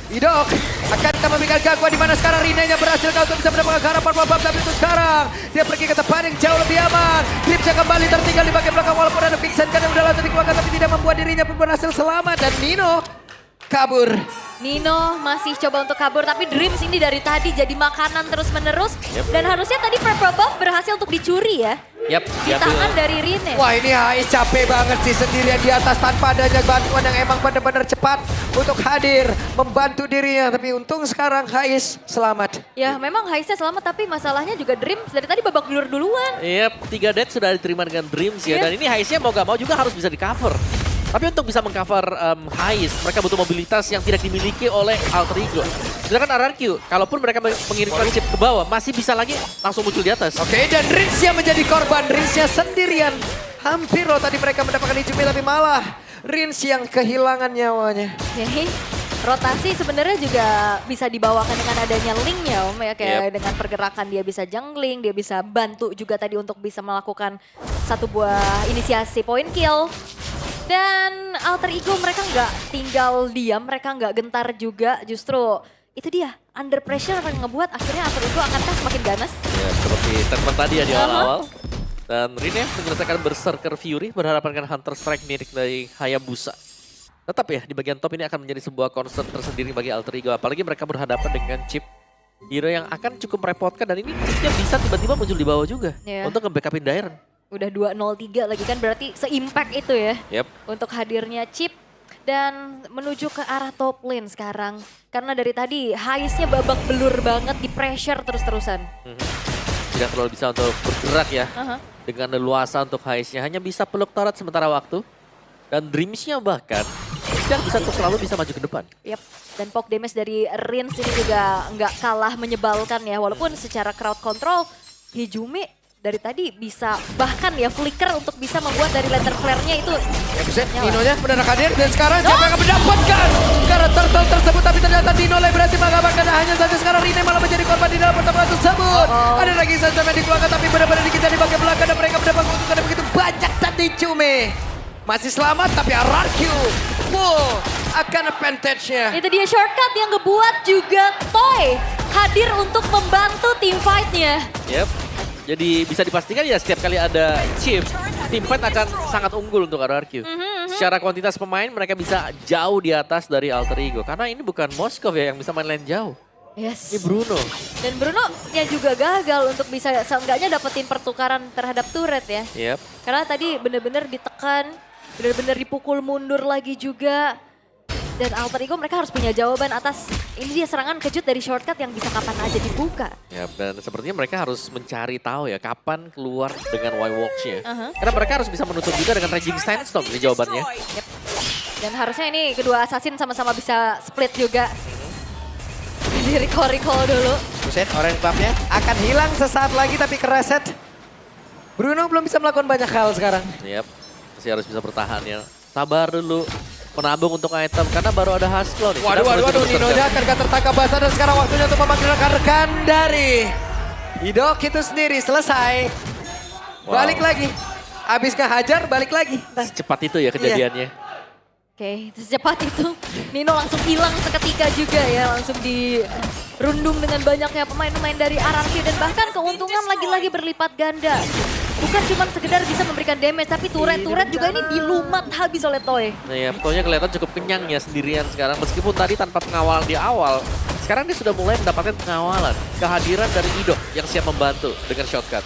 Idok akan memberikan gangguan di mana sekarang Rinenya berhasil untuk bisa mendapatkan harapan babak, tapi itu sekarang dia pergi ke tempat yang jauh lebih aman. Gripsnya kembali tertinggal di bagian belakang walaupun ada Vixen kan yang udah langsung dikeluarkan tapi tidak membuat dirinya pun berhasil selamat dan Nino kabur. Nino masih coba untuk kabur, tapi Dreams ini dari tadi jadi makanan terus-menerus. Dan harusnya tadi purple buff berhasil untuk dicuri ya. Di tangan dari Rine. Wah ini Hais capek banget sih sendirian di atas tanpa adanya bantuan yang emang benar-benar cepat untuk hadir membantu dirinya. Tapi untung sekarang Hais selamat. Ya memang Haisnya selamat, tapi masalahnya juga Dreams dari tadi babak belur duluan. 3 dead sudah diterima dengan Dreams ya. Dan ini Haisnya mau gak mau juga harus bisa di cover. Tapi untuk bisa mengcover Hais, mereka butuh mobilitas yang tidak dimiliki oleh Alter Ego. Sedangkan RRQ, kalaupun mereka mengirimkan chip ke bawah, masih bisa lagi langsung muncul di atas. Oke, dan Rinsnya menjadi korban. Rinsnya sendirian. Hampir loh tadi mereka mendapatkan Ijumi, tapi malah Rins yang kehilangan nyawanya. Oke. Rotasi sebenarnya juga bisa dibawakan dengan adanya linknya Om ya. Kayak dengan pergerakan dia bisa jungling, dia bisa bantu juga tadi untuk bisa melakukan satu buah inisiasi point kill. Dan Alter Ego mereka nggak tinggal diam, mereka nggak gentar juga, justru itu dia under pressure akan ngebuat akhirnya Alter Ego akankah semakin ganas. Ya, seperti statement tadi ya di awal-awal. Dan Rine menyelesaikan Berserker Fury berhadapan dengan Hunter Strike milik dari Hayabusa. Tetap ya di bagian top ini akan menjadi sebuah concern tersendiri bagi Alter Ego, apalagi mereka berhadapan dengan chip hero yang akan cukup merepotkan dan ini chipnya bisa tiba-tiba muncul di bawah juga untuk nge-backupin Dairon. Udah 2-0-3 lagi kan, berarti se-impact itu ya untuk hadirnya Chip. Dan menuju ke arah top lane sekarang. Karena dari tadi Haisnya babak belur banget, di pressure terus-terusan. Tidak terlalu bisa untuk bergerak ya. Dengan leluasa untuk Haisnya, hanya bisa peluk turret sementara waktu. Dan Dreamsnya bahkan tidak bisa untuk selalu bisa maju ke depan. Dan poke damage dari Rins ini juga nggak kalah menyebalkan ya. Walaupun secara crowd control, Hijumi dari tadi bisa bahkan ya flicker untuk bisa membuat dari lantern flare-nya itu. Ninonya mendadak hadir dan sekarang siapa yang akan mendapatkan karena turtle tersebut, tapi ternyata Dino berhasil mengamankan. Hanya saja sekarang Rine malah menjadi korban di dalam pertemuan tersebut. Ada lagi saja yang dikeluarkan tapi benar-benar dikejar di bagian belakang dan mereka mendapat keuntungan begitu banyak tadi Cume. Masih selamat tapi RRQ full akan advantage-nya. Itu dia shortcut yang ngebuat juga Toy hadir untuk membantu team fight-nya. Jadi bisa dipastikan ya setiap kali ada chip, team fight akan sangat unggul untuk RRQ. Secara kuantitas pemain mereka bisa jauh di atas dari Alter Ego. Karena ini bukan Moskov ya yang bisa main lane jauh. Ini Bruno. Dan Bruno ya juga gagal untuk bisa seenggaknya dapetin pertukaran terhadap turret ya. Karena tadi benar-benar ditekan, benar-benar dipukul mundur lagi juga. Dan Alter Ego mereka harus punya jawaban atas ini dia serangan kejut dari shortcut yang bisa kapan aja dibuka. Dan sepertinya mereka harus mencari tahu ya kapan keluar dengan Y-Walks-nya. Karena mereka harus bisa menutup juga dengan Raging Sandstorm ini jawabannya. Dan harusnya ini kedua assassin sama-sama bisa split juga. Di recall dulu. Buset, orange buff-nya akan hilang sesaat lagi tapi kereset. Bruno belum bisa melakukan banyak hal sekarang. Masih harus bisa bertahan ya. Sabar dulu. Menabung untuk item karena baru ada Husklaw nih. Waduh, Ninonya akan tertangkap basah dan sekarang waktunya untuk memanggil rekan-rekan dari Idok itu sendiri. Selesai. Balik lagi. Habis kehajar balik lagi. Secepat itu ya kejadiannya. Oke, secepat itu Nino langsung hilang seketika juga ya. Langsung dirundung dengan banyaknya pemain-pemain dari RRQ. Dan bahkan keuntungan lagi-lagi berlipat ganda. Bukan cuma sekedar bisa memberikan damage, tapi turret-turret juga ini dilumat habis oleh Toy. Toynya kelihatan cukup kenyang ya sendirian sekarang. Meskipun tadi tanpa pengawalan di awal, sekarang dia sudah mulai mendapatkan pengawalan. Kehadiran dari Idok yang siap membantu dengan shortcut.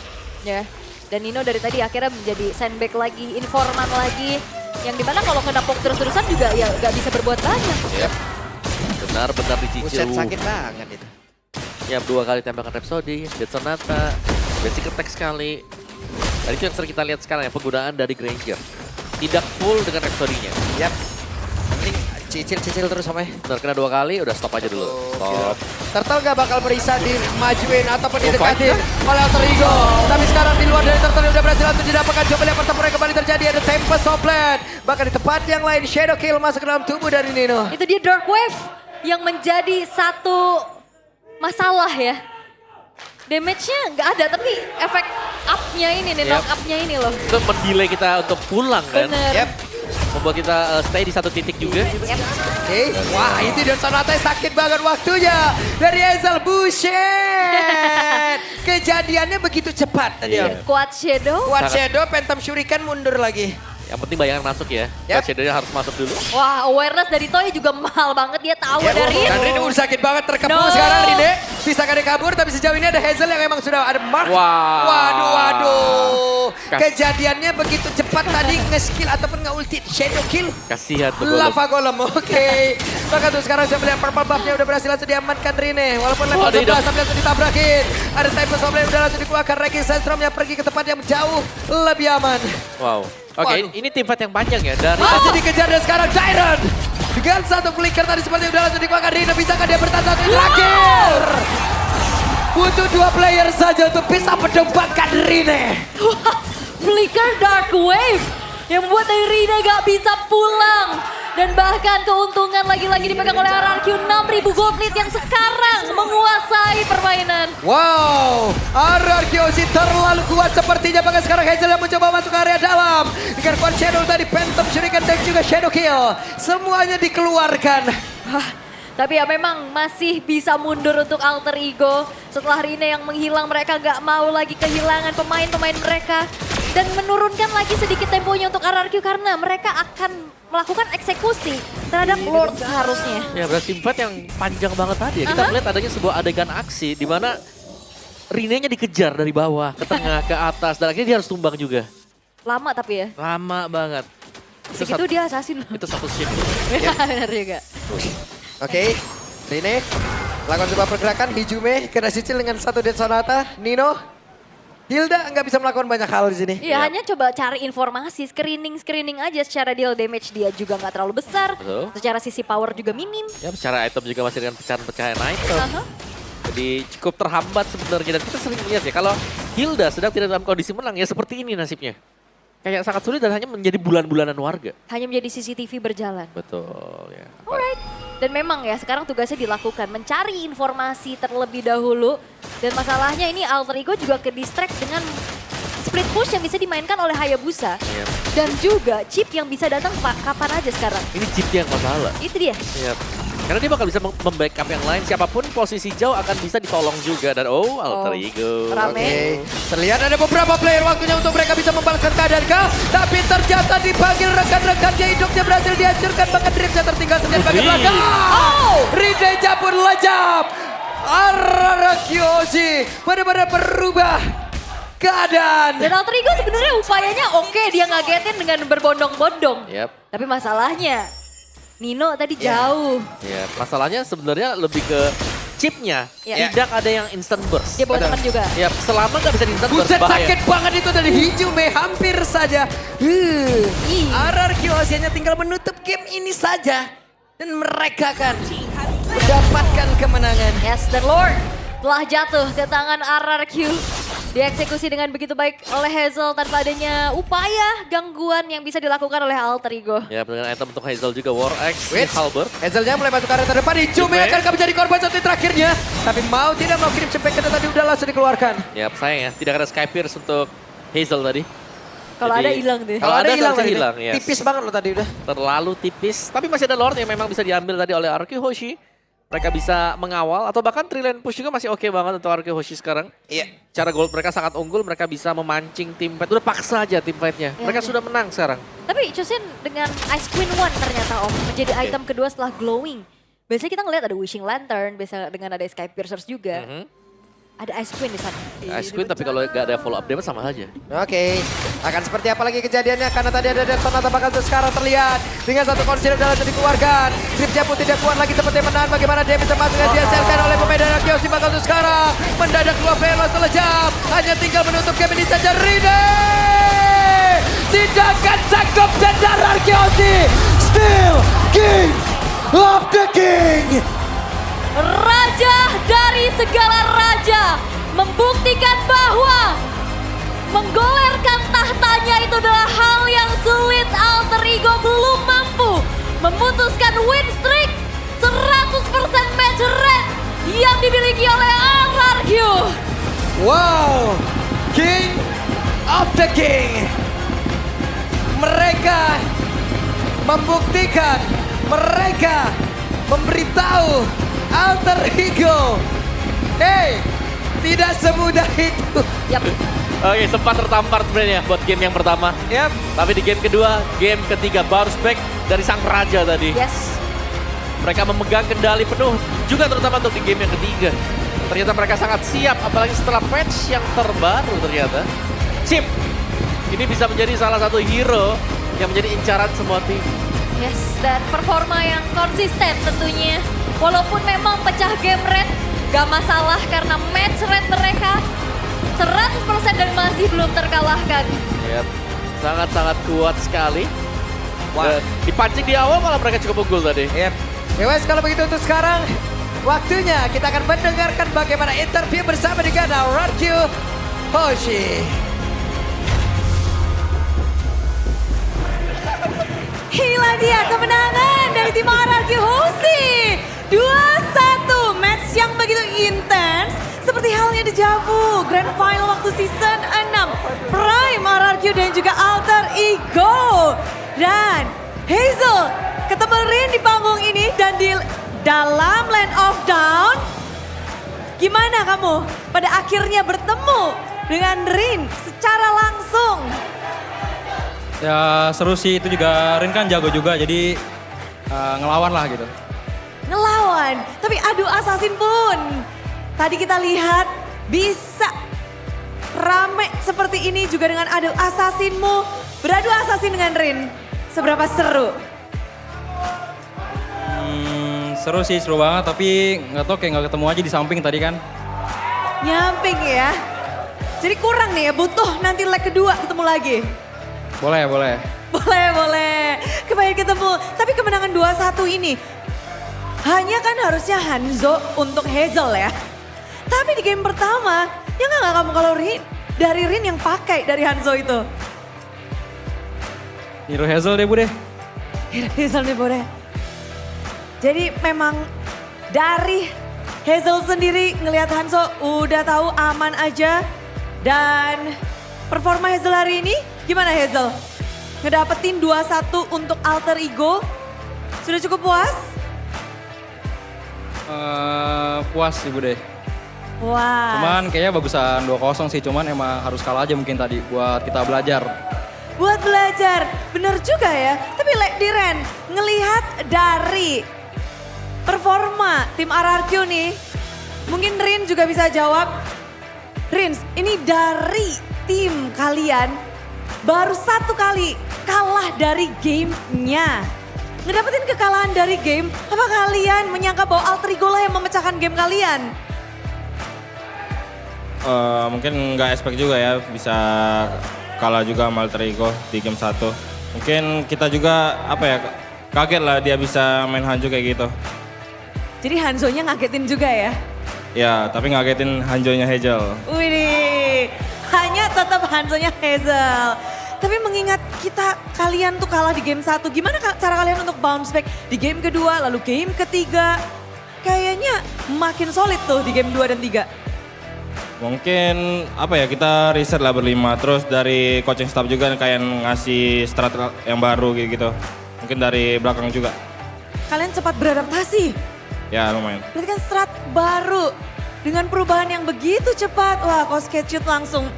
Dan Nino dari tadi akhirnya menjadi sandbag lagi, informan lagi. Yang dimana kalau kena poke terus-terusan juga ya gak bisa berbuat banyak. Benar-benar dicicil. Buset, sakit banget itu. 2 kali tembakan Rhapsody, Dead Sonata, basic attack sekali. Dan itu yang sering kita lihat sekarang ya, penggunaan dari Granger. Tidak full dengan Rhapsody-nya. Ini cicil terus sampai. Kena 2 kali, udah stop aja dulu. Stop. Turtle gak bakal bisa dimajuin ataupun didekatin oleh Alter Ego. Tapi sekarang di luar dari Turtle udah berhasil untuk didapatkan. Coba lihat pertempuran kembali terjadi. Ada Tempest Soplet. Bahkan di tempat yang lain, Shadow Kill masuk ke dalam tubuh dari Nino. Itu dia Dark Wave yang menjadi satu masalah ya. Damage-nya nggak ada, tapi efek up-nya ini nih, knock up-nya ini loh. Itu mendelay kita untuk pulang kan. Bener. membuat kita stay di satu titik juga. Oke, wah itu dan Sonata sakit banget waktunya dari Hazel Buset. Kejadiannya begitu cepat tadi. Iya. Kuat Shadow. Kuat Shadow, Phantom Shuriken mundur lagi. Yang penting bayangan masuk ya. Yap. Shadow-nya harus masuk dulu. Wah, awareness dari Toy juga mahal banget. Dia tahu Ya, dari dan Rine udah sakit banget terkepung No. sekarang Rine. Bisa kada kabur tapi sejauh ini ada Hazel yang emang sudah ada mark. Wah. Waduh. Kas- Kejadiannya begitu cepat tadi nge-skill ataupun nge-ulti Shadow Kill. Kasihan tuh Golem. Lava Golem, oke. Maka tuh sekarang saya melihat purple buff-nya udah berhasil langsung diamankan Rine. Walaupun level Oh, ada 11 hidup. tapi langsung ditabrakin. Ada Type of Sombra udah langsung dikeluarkan. Regi Sandstorm-nya pergi ke tempat yang jauh lebih aman. Wow. Oke, Waduh. ini tim fight yang panjang ya dari Masih dikejar dan sekarang Tyrant. Dengan satu flicker tadi seperti udah langsung dikeluarkan Rine. Bisakah dia bertahan satu ini terakhir? Butuh 2 player saja untuk bisa mendapatkan Rine. Flicker Dark Wave yang membuat dari Rine gak bisa pulang. Dan bahkan keuntungan lagi-lagi dipegang oleh RRQ 6.000 gold lead yang sekarang menguasai permainan. Wow, RRQ sih terlalu kuat sepertinya. Bahkan sekarang Hazel yang mencoba masuk ke area dalam. Dengan Quan Shadow tadi, Phantom Shuriken dan juga Shadow Kill. Semuanya dikeluarkan. Tapi ya memang masih bisa mundur untuk Alter Ego. Setelah Rine yang menghilang, mereka gak mau lagi kehilangan pemain-pemain mereka. Dan menurunkan lagi sedikit temponya untuk RRQ karena mereka akan melakukan eksekusi terhadap Lord seharusnya. ya berarti tim fight yang panjang banget tadi ya. Kita melihat adanya sebuah adegan aksi di mana Rine-nya dikejar dari bawah ke tengah ke atas dan akhirnya dia harus tumbang juga. Lama tapi ya. Lama banget. Segitu dia assassin loh. Itu satu shift. Ya benar juga. Oke, Rine lakukan sebuah pergerakan. Hijume kena cicil dengan satu Dead Sonata. Nino, Hilda nggak bisa melakukan banyak hal di sini. Iya, Yap. hanya coba cari informasi, screening aja secara deal damage dia juga nggak terlalu besar. Betul. Secara sisi power juga minim. Ya secara item juga masih dengan pecahan-pecahan item. Aha. Jadi cukup terhambat sebenarnya dan kita sering lihat ya kalau Hilda sedang tidak dalam kondisi menang ya seperti ini nasibnya. Kayak sangat sulit dan hanya menjadi bulan-bulanan warga. Hanya menjadi CCTV berjalan. Betul ya. Alright. Dan memang ya sekarang tugasnya dilakukan mencari informasi terlebih dahulu. Dan masalahnya ini Alter Ego juga ke distract dengan split push yang bisa dimainkan oleh Hayabusa. Iya. Dan juga chip yang bisa datang kapan aja sekarang. Ini chip yang masalah. Itu dia. Iya. Karena dia bakal bisa membackup yang lain. Siapapun posisi jauh akan bisa ditolong juga. Dan Alter Ego. Rame. Oke, terlihat ada beberapa player waktunya untuk mereka bisa membalaskan keadaan kah. Tapi ternyata dipanggil rekan-rekannya, hidupnya berhasil dihancurkan. Bahkan Dreamsnya tertinggal sendiri bagian Wih. belakang. Ride pun lejap. Arrakyoshi benar-benar berubah keadaan. Dan Alter Ego sebenarnya upayanya oke, dia ngagetin dengan berbondong-bondong. Yap. Tapi masalahnya Nino tadi Ya. jauh. Ya, masalahnya sebenarnya lebih ke chipnya. Ya. Tidak ada yang instant burst. Dia bawa Betul. teman juga. Ya, selama nggak bisa di instant burst, Buset, bahaya. sakit banget itu dari Hijume, hampir saja. Ih. Arrakyoshi hanya tinggal menutup game ini saja. Dan mereka akan mendapatkan kemenangan. Yes, dan Lord telah jatuh ke tangan RRQ. Dieksekusi dengan begitu baik oleh Hazel tanpa adanya upaya gangguan yang bisa dilakukan oleh Alter Ego. Ya, dengan item untuk Hazel juga War Axe, Wait. Halberd. Hazelnya mulai masuk ke area terdepan. Hijume Hijume. akan menjadi korban satu terakhirnya. Tapi mau tidak mau kirim cepet ke tadi udah langsung dikeluarkan. Ya, sayang ya, tidak ada Sky Pierce untuk Hazel tadi. Kalau Jadi, ada hilang deh. Kalau ada hilang bisa tadi. hilang, yes. Tipis banget loh tadi udah. Terlalu tipis. Tapi masih ada Lord yang memang bisa diambil tadi oleh RQ Hoshi. Mereka bisa mengawal atau bahkan 3-lane push juga masih oke banget untuk RQ Hoshi sekarang. Iya. Cara gold mereka sangat unggul, mereka bisa memancing tim fight. Udah paksa aja tim fightnya. Ya, Mereka ya. sudah menang sekarang. Tapi Chosen dengan Ice Queen One ternyata Om menjadi item kedua setelah glowing. Biasanya kita ngeliat ada Wishing Lantern, biasa dengan ada Sky Piercers juga. Ada Ice Queen di sana. Ice Queen tapi kalau nggak ada follow up damage sama saja. Oke, akan seperti apa lagi kejadiannya karena tadi ada Dead Sonata bakal sekarang terlihat dengan satu konsil dalam jadi dikeluarkan. Gripnya pun tidak kuat lagi seperti menahan bagaimana dia bisa masuk dan dihasilkan oleh pemain dari Arrakyoshi bakal sekarang. Mendadak dua player langsung lejap, hanya tinggal menutup game ini saja Rine. Tidak akan sanggup dan Arrakyoshi still king of the king. Raja dari segala raja membuktikan bahwa menggolerkan tahtanya itu adalah hal yang sulit. Alter Ego belum mampu memutuskan win streak 100% match rate yang dimiliki oleh RRQ. Wow, King of the King. Mereka membuktikan, mereka memberitahu Alter Ego. Hey, tidak semudah itu. Yap. Oke, sempat tertampar sebenarnya buat game yang pertama. Yap. Tapi di game kedua, game ketiga bounce back dari sang raja tadi. Yes. Mereka memegang kendali penuh, juga terutama untuk di game yang ketiga. Ternyata mereka sangat siap, apalagi setelah patch yang terbaru ternyata. Chip, ini bisa menjadi salah satu hero yang menjadi incaran semua tim. Yes, dan performa yang konsisten tentunya. Walaupun memang pecah game red, gak masalah karena match red mereka 100% dan masih belum terkalahkan. Yep. Sangat-sangat kuat sekali. Wah. Dipancing di awal malah mereka cukup unggul tadi. Yep. Wes, kalau begitu untuk sekarang, waktunya kita akan mendengarkan bagaimana interview bersama dengan RRQ Hoshi. Inilah dia kemenangan dari tim RRQ Hoshi. 2-1, match yang begitu intens. Seperti halnya Dejavu, Grand Final waktu season 6. Prime RRQ dan juga Alter Ego. Dan Hazel ketemu Rin di panggung ini dan di dalam Land of Dawn. Gimana kamu pada akhirnya bertemu dengan Rin secara langsung? Ya seru sih, itu juga Rin kan jago juga, jadi ngelawan lah gitu. Ngelawan, tapi adu assassin pun. Tadi kita lihat bisa rame seperti ini juga dengan adu assassinmu. Beradu assassin dengan Rin, seberapa seru? Seru sih, seru banget, tapi nggak tahu kayak nggak ketemu aja di samping tadi kan. Nyamping ya. Jadi kurang nih ya, butuh nanti leg kedua ketemu lagi. Boleh, boleh. Boleh. Kembali ketemu. Tapi kemenangan 2-1 ini hanya kan harusnya Hanzo untuk Hazel ya. Tapi di game pertama, ya nggak kamu kalau dari Rin yang pakai dari Hanzo itu. Hero Hazel deh Bu deh. Hazel nih boleh. Jadi memang dari Hazel sendiri ngelihat Hanzo udah tahu aman aja. Dan performa Hazel hari ini gimana Hazel? Ngedapetin 2-1 untuk Alter Ego. Sudah cukup puas? Puas sih Bu deh. Wah. Cuman kayaknya bagusan 2-0 sih, cuman emang harus kalah aja mungkin tadi buat kita belajar. Buat belajar, bener juga ya. Tapi Diren, ngelihat dari performa tim RRQ nih, mungkin Rin juga bisa jawab. Rin, ini dari tim kalian baru 1 kali kalah dari gamenya. Ngedapetin kekalahan dari game, apa kalian menyangka bahwa Alter Ego lah yang memecahkan game kalian? Mungkin nggak expect juga ya bisa kalah juga sama Alter Ego di game 1. Mungkin kita juga kaget lah dia bisa main Hanzo kayak gitu. Jadi Hanzo-nya ngagetin juga ya? Ya, tapi ngagetin Hanzo-nya Hazel. Widih, hanya tetap Hanzo-nya Hazel. Tapi mengingat kalian tuh kalah di game 1, gimana cara kalian untuk bounce back di game kedua, lalu game ketiga? Kayaknya makin solid tuh di game 2 dan 3. Mungkin kita riset lah berlima, terus dari coaching staff juga kayak ngasih strat yang baru gitu. Mungkin dari belakang juga. Kalian cepat beradaptasi. Ya lumayan. Berarti kan strat baru dengan perubahan yang begitu cepat. Wah, coach Ketchut langsung.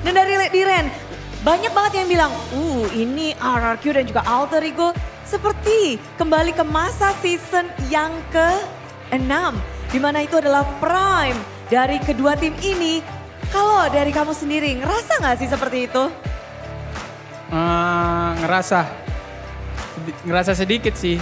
Dan dari Diren, banyak banget yang bilang, ini RRQ dan juga Alter Ego seperti kembali ke masa season yang ke-6. Di mana itu adalah prime dari kedua tim ini. Kalau dari kamu sendiri, ngerasa nggak sih seperti itu? Ngerasa sedikit sih.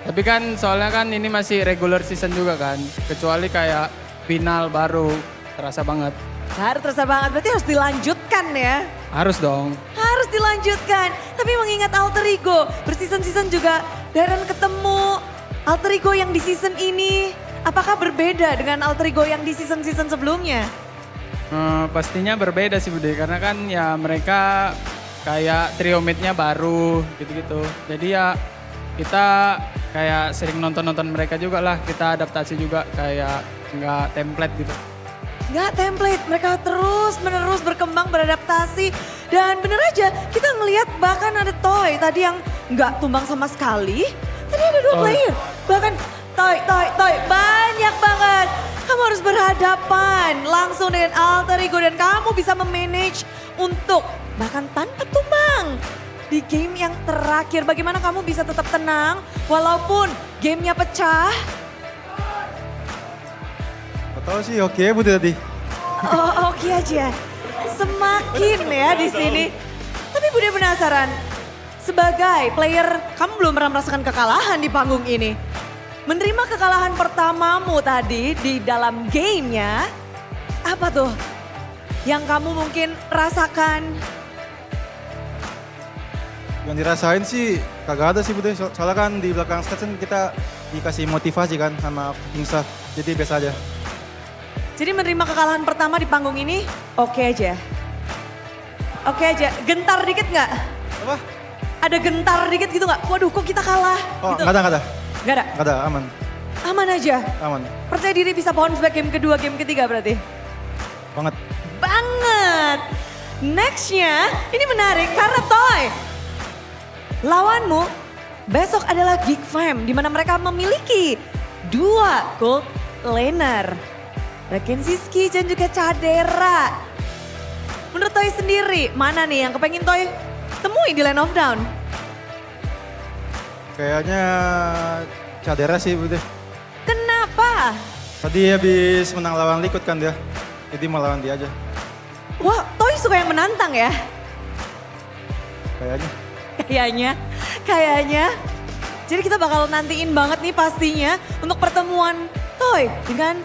Tapi kan soalnya kan ini masih regular season juga kan. Kecuali kayak final baru terasa banget. Baru terasa banget, berarti harus dilanjutkan ya? Harus dong. Harus dilanjutkan. Tapi mengingat Alter Ego, berseason-season juga Darren ketemu Alter Ego yang di season ini. Apakah berbeda dengan Alter Ego yang di season-season sebelumnya? Pastinya berbeda sih Bude, karena kan ya mereka kayak trio mate-nya baru gitu-gitu. Jadi ya kita kayak sering nonton-nonton mereka juga lah, kita adaptasi juga kayak nggak template gitu. Nggak template, mereka terus menerus berkembang, beradaptasi. Dan bener aja, kita ngelihat bahkan ada Toy tadi yang nggak tumbang sama sekali. Tadi ada 2 player, bahkan Toy, banyak banget. Kamu harus berhadapan langsung dengan alter ego dan kamu bisa memanage untuk bahkan tanpa tumbang. Di game yang terakhir, bagaimana kamu bisa tetap tenang walaupun gamenya pecah? Tahu sih oke Bude tadi. Oh, oke aja. Semakin ya di sini. Tapi Bude penasaran, sebagai player kamu belum pernah merasakan kekalahan di panggung ini. Menerima kekalahan pertamamu tadi di dalam gamenya, apa tuh yang kamu mungkin rasakan? Yang dirasain sih kagak ada sih Bude. Soalnya kan di belakang stage kan kita dikasih motivasi kan sama Kingsa. Jadi biasa aja. Jadi menerima kekalahan pertama di panggung ini oke aja? Oke aja, gentar dikit nggak? Apa? Ada gentar dikit gitu nggak? Waduh kok kita kalah? Oh gitu. nggak ada. Nggak ada? Nggak ada, aman. Aman aja? Aman. Percaya diri bisa bounce back game kedua, game ketiga berarti? Banget. Banget. Nextnya ini menarik karena Toy. Lawanmu besok adalah Geek Fam di mana mereka memiliki 2 gold laner. Rekensiski dan juga Cadera. Menurut Toy sendiri, mana nih yang kepengen Toy temui di Land of Down? Kayaknya Cadera sih Bude. Kenapa? Tadi habis menang lawan Liquid kan dia. Jadi mau lawan dia aja. Wah, Toy suka yang menantang ya? Kayaknya. Kayaknya. Jadi kita bakal nantiin banget nih pastinya untuk pertemuan Toy dengan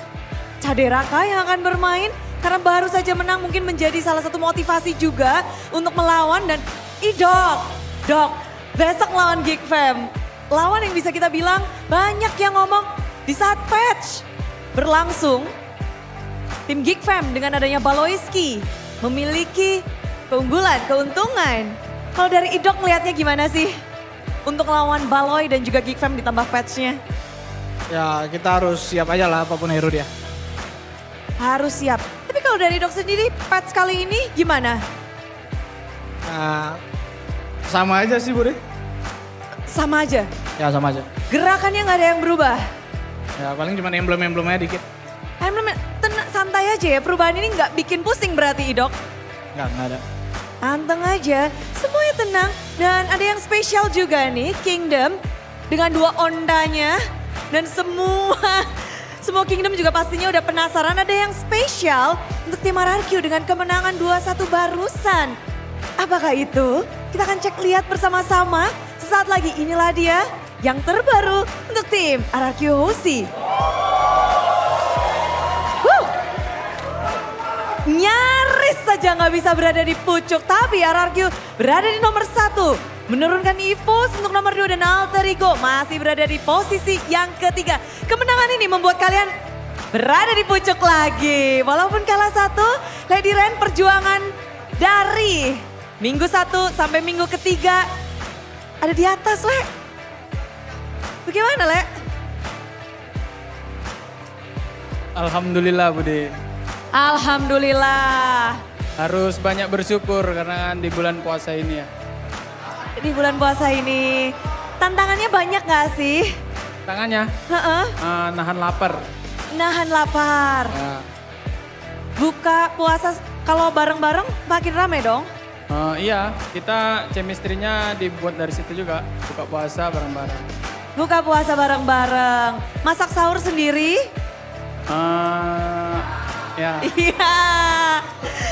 Cadera kah yang akan bermain? Karena baru saja menang mungkin menjadi salah satu motivasi juga untuk melawan dan Dok, besok lawan Geek Fam. Lawan yang bisa kita bilang banyak yang ngomong di saat patch berlangsung. Tim Geek Fam dengan adanya Baloiski memiliki keuntungan. Kalau dari Idok melihatnya gimana sih? Untuk lawan Baloy dan juga Geek Fam ditambah patchnya. Ya kita harus siap aja lah apapun hero dia. Harus siap. Tapi kalau dari Idok sendiri patch kali ini gimana? Sama aja sih Bude. Sama aja. Ya sama aja. Gerakannya nggak ada yang berubah. Ya paling cuma emblem-emblemnya dikit. Santai aja ya, perubahan ini nggak bikin pusing berarti Idok? Nggak ada. Anteng aja, semuanya tenang. Dan ada yang spesial juga nih, Kingdom. Dengan 2 ondanya. Dan semua Kingdom juga pastinya udah penasaran. Ada yang spesial untuk tim RRQ dengan kemenangan 2-1 barusan. Apakah itu? Kita akan cek lihat bersama-sama. Sesaat lagi inilah dia yang terbaru untuk tim RRQ Hoshi. Nyaris saja nggak bisa berada di pucuk, tapi RRQ berada di nomor 1. Menurunkan EVOS untuk nomor 2 dan Alter Ego masih berada di posisi yang ketiga. Kemenangan ini membuat kalian berada di pucuk lagi. Walaupun kalah 1, Lady Ren perjuangan dari minggu 1 sampai minggu ketiga ada di atas, Le. Bagaimana, Le? Alhamdulillah Bude. Alhamdulillah. Harus banyak bersyukur karena kan di bulan puasa ini ya. Di bulan puasa ini tantangannya banyak gak sih? Tangannya Heeh. nahan lapar. Nahan lapar. Ya. Buka puasa kalau bareng-bareng makin rame dong. Iya, kita chemistry-nya dibuat dari situ juga. Buka puasa bareng-bareng. Buka puasa bareng-bareng. Masak sahur sendiri? Ya. Iya.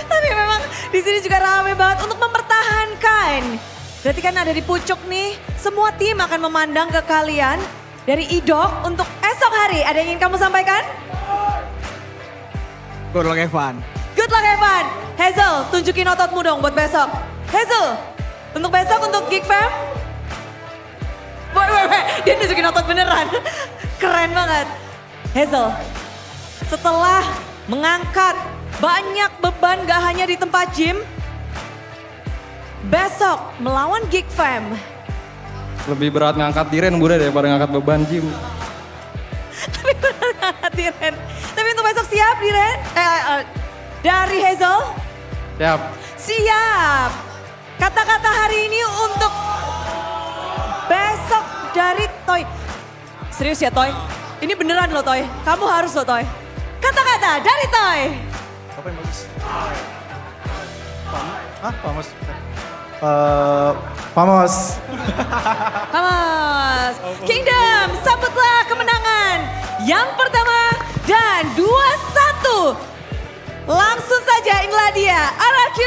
Tapi memang di sini juga rame banget untuk mempertahankan. Berarti kan ada di pucuk nih. Semua tim akan memandang ke kalian dari Idok untuk esok hari. Ada yang ingin kamu sampaikan? Good luck Evan. Good luck Evan. Hazel, tunjukin ototmu dong buat besok. Hazel, untuk besok untuk Geek Fam. Dia nunjukin otot beneran. Keren banget. Hazel, setelah mengangkat banyak beban gak hanya di tempat gym, besok melawan Geek Fam. Lebih berat ngangkat Diren Bude daripada ngangkat beban gym. Tapi berat ngangkat Diren. Tapi untuk besok siap Diren? Dari Hazel? Siap. Siap. Kata-kata hari ini untuk besok dari Toy. Serius ya Toy? Ini beneran loh Toy. Kamu harus loh Toy. Kata-kata dari Toy. Apa yang bagus? Pamos. Pamos. Hamas. Kingdom, sambutlah kemenangan yang pertama dan 2-1. Langsung saja inilah dia RRQ